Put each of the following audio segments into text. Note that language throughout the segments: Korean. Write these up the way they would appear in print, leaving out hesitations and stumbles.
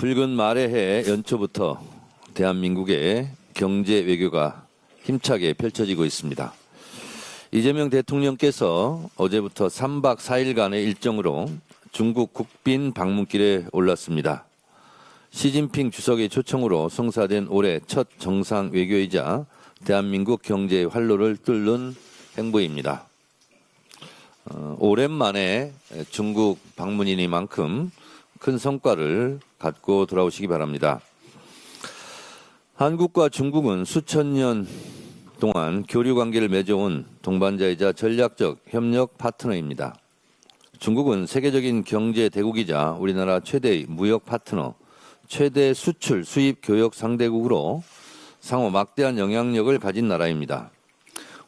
붉은 말의 해 연초부터 대한민국의 경제 외교가 힘차게 펼쳐지고 있습니다. 이재명 대통령께서 어제부터 3박 4일간의 일정으로 중국 국빈 방문길에 올랐습니다. 시진핑 주석의 초청으로 성사된 올해 첫 정상 외교이자 대한민국 경제의 활로를 뚫는 행보입니다. 오랜만에 중국 방문이니만큼 큰 성과를 갖고 돌아오시기 바랍니다. 한국과 중국은 수천 년 동안 교류 관계를 맺어온 동반자이자 전략적 협력 파트너입니다. 중국은 세계적인 경제 대국이자 우리나라 최대의 무역 파트너, 최대 수출, 수입, 교역 상대국으로 상호 막대한 영향력을 가진 나라입니다.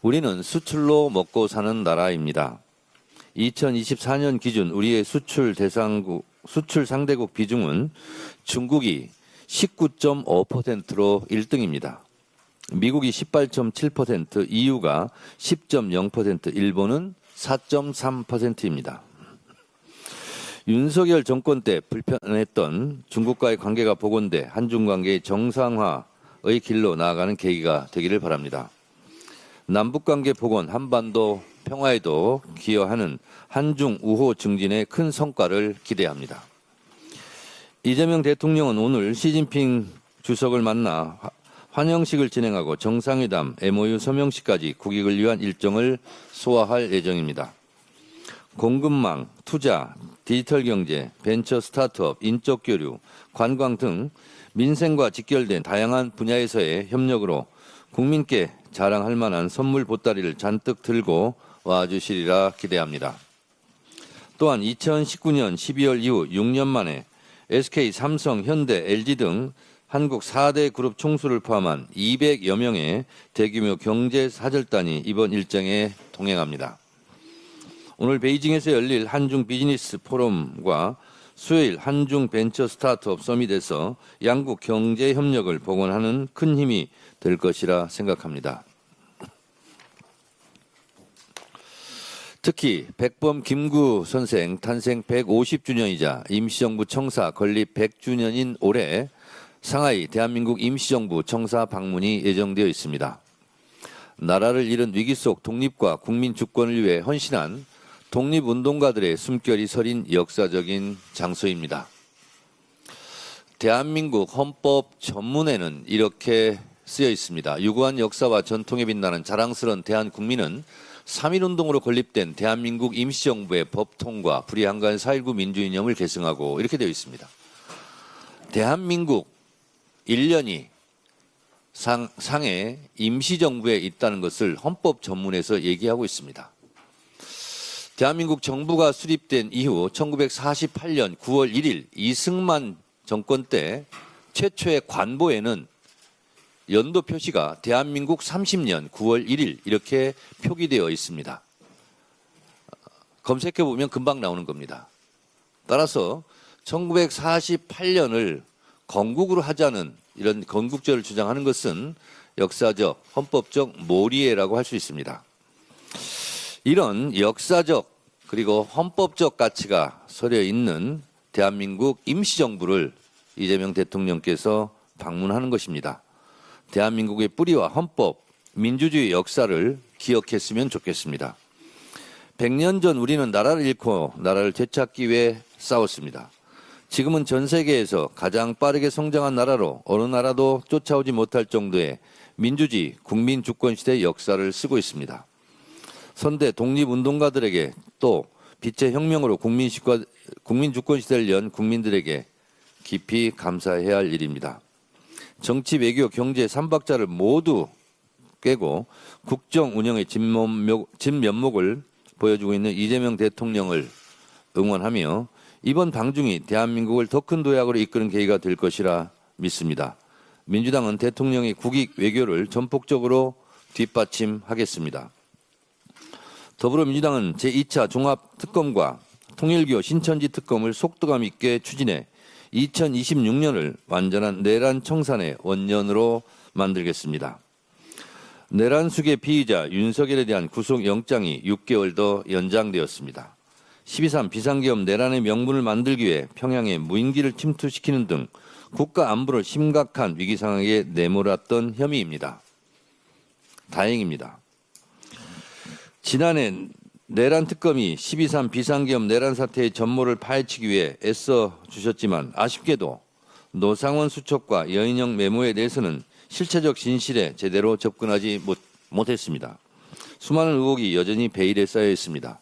우리는 수출로 먹고 사는 나라입니다. 2024년 기준 우리의 수출 상대국 비중은 중국이 19.5%로 1등입니다. 미국이 18.7%, EU가 10.0%, 일본은 4.3%입니다. 윤석열 정권 때 불편했던 중국과의 관계가 복원돼 한중 관계의 정상화의 길로 나아가는 계기가 되기를 바랍니다. 남북관계 복원, 한반도 평화에도 기여하는 한중 우호 증진의 큰 성과를 기대합니다. 이재명 대통령은 오늘 시진핑 주석을 만나 환영식을 진행하고 정상회담, MOU 서명식까지 국익을 위한 일정을 소화할 예정입니다. 공급망, 투자, 디지털 경제, 벤처 스타트업, 인적 교류, 관광 등 민생과 직결된 다양한 분야에서의 협력으로 국민께 자랑할 만한 선물 보따리를 잔뜩 들고 와주시리라 기대합니다. 또한 2019년 12월 이후 6년 만에 SK, 삼성, 현대, LG 등 한국 4대 그룹 총수를 포함한 200여 명의 대규모 경제 사절단이 이번 일정에 동행합니다. 오늘 베이징에서 열릴 한중 비즈니스 포럼과 수요일 한중 벤처 스타트업 서밋에서 양국 경제 협력을 복원하는 큰 힘이 될 것이라 생각합니다. 특히 백범 김구 선생 탄생 150주년이자 임시정부 청사 건립 100주년인 올해 상하이 대한민국 임시정부 청사 방문이 예정되어 있습니다. 나라를 잃은 위기 속 독립과 국민 주권을 위해 헌신한 독립운동가들의 숨결이 서린 역사적인 장소입니다. 대한민국 헌법 전문에는 이렇게 쓰여 있습니다. 유구한 역사와 전통에 빛나는 자랑스러운 대한국민은 3.1운동으로 건립된 대한민국 임시정부의 법통과 불의한가한 4.19 민주이념을 계승하고 이렇게 되어 있습니다. 대한민국 1년이 상해 임시정부에 있다는 것을 헌법 전문에서 얘기하고 있습니다. 대한민국 정부가 수립된 이후 1948년 9월 1일 이승만 정권 때 최초의 관보에는 연도 표시가 대한민국 30년 9월 1일 이렇게 표기되어 있습니다. 검색해 보면 금방 나오는 겁니다. 따라서 1948년을 건국으로 하자는 이런 건국절을 주장하는 것은 역사적, 헌법적 몰이해라고 할 수 있습니다. 이런 역사적 그리고 헌법적 가치가 서려 있는 대한민국 임시정부를 이재명 대통령께서 방문하는 것입니다. 대한민국의 뿌리와 헌법, 민주주의 역사를 기억했으면 좋겠습니다. 100년 전 우리는 나라를 잃고 나라를 되찾기 위해 싸웠습니다. 지금은 전 세계에서 가장 빠르게 성장한 나라로 어느 나라도 쫓아오지 못할 정도의 민주주의, 국민 주권 시대의 역사를 쓰고 있습니다. 선대 독립운동가들에게 또 빛의 혁명으로 국민 주권 시대를 연 국민들에게 깊이 감사해야 할 일입니다. 정치, 외교, 경제 3박자를 모두 깨고 국정 운영의 진면목을 보여주고 있는 이재명 대통령을 응원하며 이번 방중이 대한민국을 더 큰 도약으로 이끄는 계기가 될 것이라 믿습니다. 민주당은 대통령의 국익 외교를 전폭적으로 뒷받침하겠습니다. 더불어민주당은 제2차 종합특검과 통일교 신천지 특검을 속도감 있게 추진해 2026년을 완전한 내란 청산의 원년으로 만들겠습니다. 내란 수계 피의자 윤석열에 대한 구속영장이 6개월 더 연장되었습니다. 12.3 비상계엄 내란의 명분을 만들기 위해 평양에 무인기를 침투시키는 등 국가 안보를 심각한 위기 상황에 내몰았던 혐의입니다. 다행입니다. 지난해 내란 특검이 12.3 비상계엄 내란 사태의 전모를 파헤치기 위해 애써 주셨지만 아쉽게도 노상원 수첩과 여인영 메모에 대해서는 실체적 진실에 제대로 접근하지 못했습니다. 수많은 의혹이 여전히 베일에 쌓여 있습니다.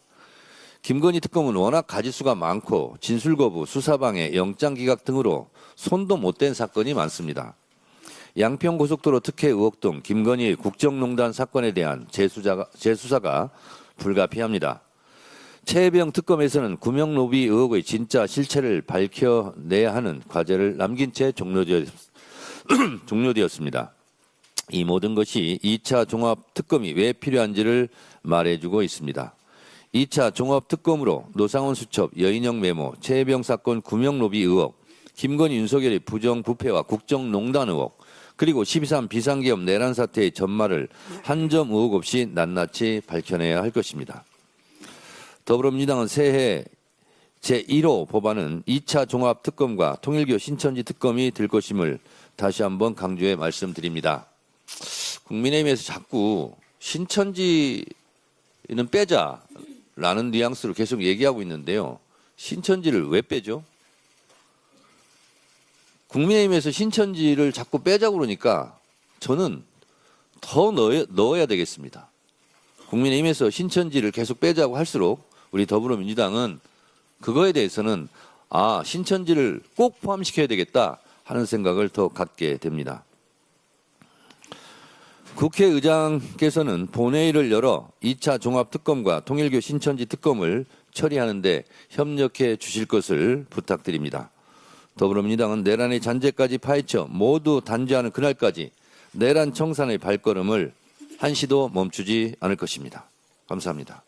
김건희 특검은 워낙 가지수가 많고 진술거부, 수사방해, 영장기각 등으로 손도 못 댄 사건이 많습니다. 양평고속도로 특혜 의혹 등 김건희 국정농단 사건에 대한 재수사가 불가피합니다. 최혜병 특검에서는 구명로비 의혹의 진짜 실체를 밝혀내야 하는 과제를 남긴 채 종료되었습니다. 이 모든 것이 2차 종합특검이 왜 필요한지를 말해주고 있습니다. 2차 종합특검으로 노상원 수첩, 여인영 메모, 최혜병 사건 구명로비 의혹, 김건희 윤석열의 부정부패와 국정농단 의혹, 그리고 12.3 비상계엄 내란 사태의 전말을 한 점 의혹 없이 낱낱이 밝혀내야 할 것입니다. 더불어민주당은 새해 제1호 법안은 2차 종합특검과 통일교 신천지 특검이 될 것임을 다시 한번 강조해 말씀드립니다. 국민의힘에서 자꾸 신천지는 빼자라는 뉘앙스로 계속 얘기하고 있는데요. 신천지를 왜 빼죠? 국민의힘에서 신천지를 자꾸 빼자고 그러니까 저는 더 넣어야 되겠습니다. 국민의힘에서 신천지를 계속 빼자고 할수록 우리 더불어민주당은 그거에 대해서는 신천지를 꼭 포함시켜야 되겠다 하는 생각을 더 갖게 됩니다. 국회의장께서는 본회의를 열어 2차 종합특검과 통일교 신천지 특검을 처리하는데 협력해 주실 것을 부탁드립니다. 더불어민주당은 내란의 잔재까지 파헤쳐 모두 단죄하는 그날까지 내란 청산의 발걸음을 한시도 멈추지 않을 것입니다. 감사합니다.